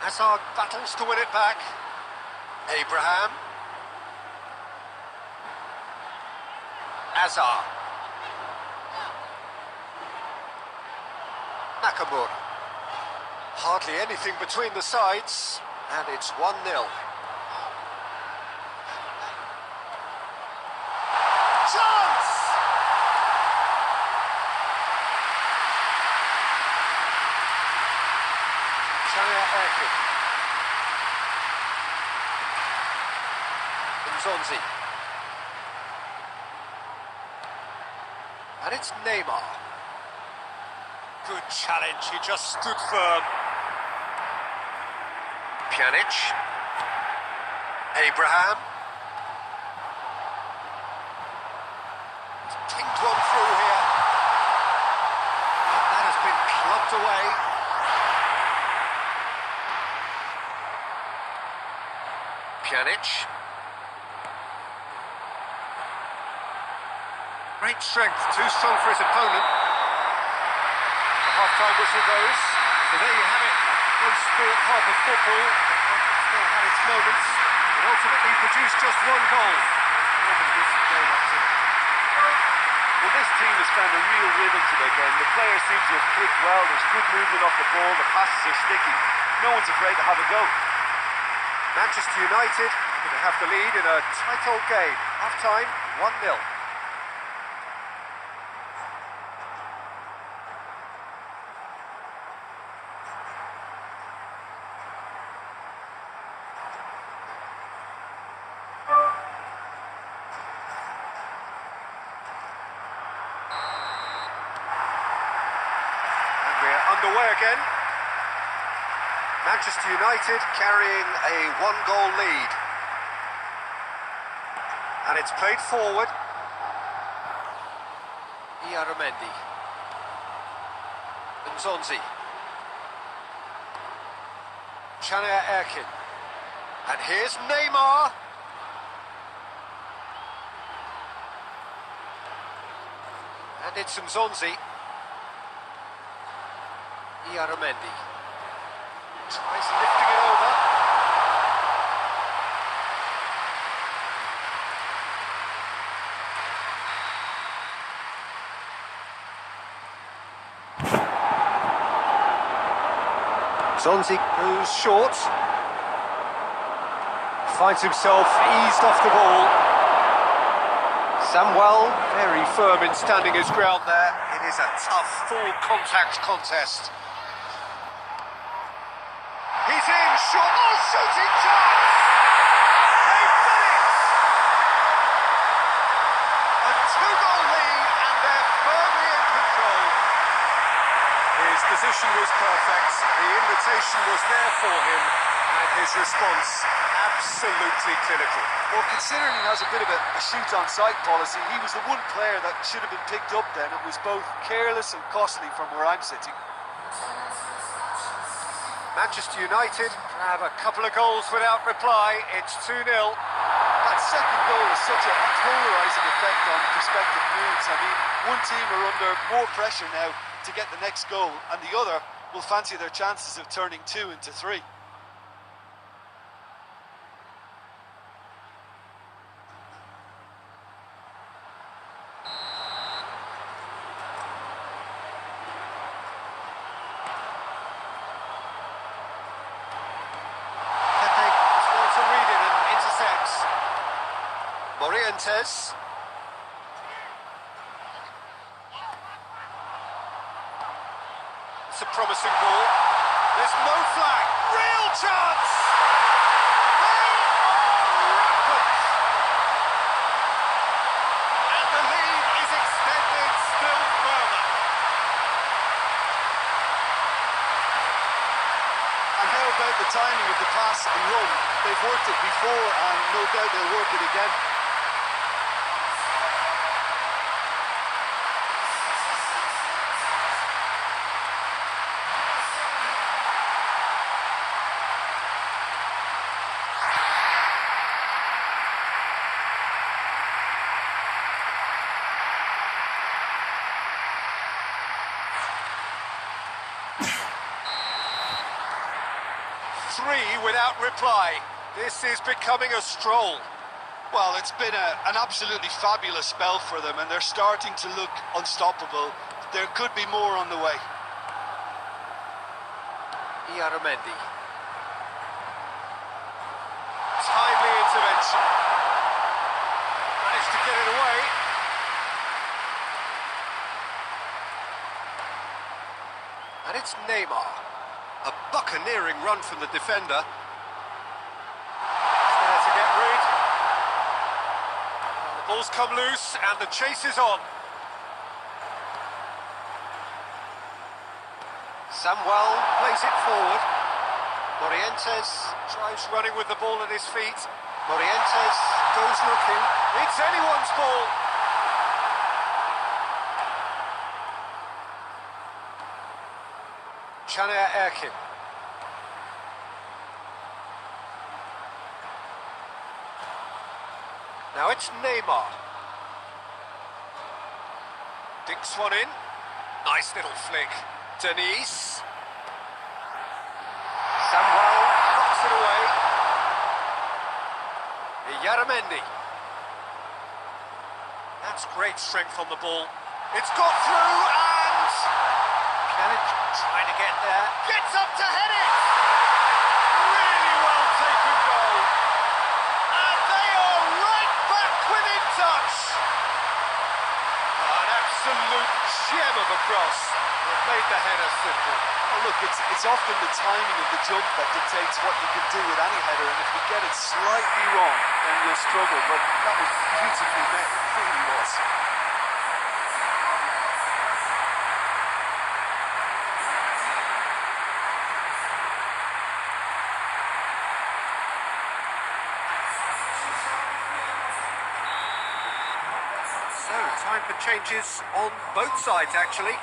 Hazard battles to win it back. Abraham. Hazard. Nakamura. Hardly anything between the sides, and it's 1-0. Chance! Shania Erkin. Nzonzi. And it's Neymar. Good challenge, he just stood firm. Pjanic. Abraham. Pinged one through here. That has been clubbed away. Pjanic. Great strength, too strong for his opponent. Half-time whistle goes. So there you have it. Close sport half of football. Still had its moments, but ultimately produced just one goal. Well, this team has found a real rhythm to their game. The players seem to have clicked well. There's good movement off the ball. The passes are sticky. No one's afraid to have a go. Manchester United going to have the lead in a tight old game. Half-time, 1-0. Underway again. Manchester United carrying a one-goal lead. And it's played forward. Iaramendi. Nzonzi. Shania Erkin. And here's Neymar. And it's Nzonzi. Iaramendi. Tries lifting it over. Zonzi goes short. Finds himself eased off the ball. Samuel, very firm in standing his ground there. It is a tough, full contact contest. He's in, shot, oh, shooting chance! They've done it! A two-goal lead, and they're firmly in control. His position was perfect, the invitation was there for him, and his response absolutely clinical. Well, considering he has a bit of a shoot-on-sight policy, he was the one player that should have been picked up then. It was both careless and costly from where I'm sitting. Manchester United have a couple of goals without reply. It's 2-0. That second goal has such a polarising effect on prospective moods. I mean, one team are under more pressure now to get the next goal, and the other will fancy their chances of turning 2 into 3. Morientes. It's a promising ball. There's no flag. Real chance! They are rampant! And the lead is extended still further. And how about the timing of the pass and run? They've worked it before, and no doubt they'll work it again. Three without reply. This is becoming a stroll. Well, it's been an absolutely fabulous spell for them, and they're starting to look unstoppable. There could be more on the way. Yaramendi. Timely intervention. Managed to get it away. And it's Neymar. A buccaneering run from the defender. He's there to get rid. The ball's come loose and the chase is on. Samuel plays it forward. Morientes tries running with the ball at his feet. Morientes goes looking. It's anyone's ball. Erkin. Now it's Neymar. Dinks one in. Nice little flick. Denise. Samuel knocks it away. Yaramendi. That's great strength on the ball. It's got through and... Pjanic trying to get there. Gets up to head it! Really well taken goal. And they are right back within touch. An absolute gem of a cross. It made the header simple. Oh, look, it's often the timing of the jump that dictates what you can do with any header, and if you get it slightly wrong, then you'll struggle. But that was beautifully made. It really was. So, time for changes on both sides, actually.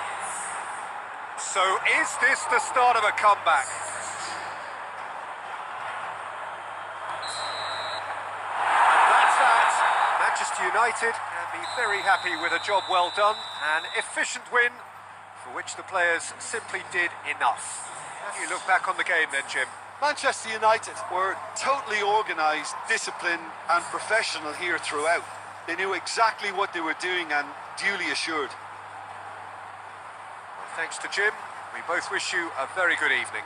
So, is this the start of a comeback? And that's that. Manchester United can be very happy with a job well done. An efficient win for which the players simply did enough. How do you look back on the game then, Jim? Manchester United were totally organised, disciplined and professional here throughout. They knew exactly what they were doing and duly assured. Well, thanks to Jim, we both wish you a very good evening.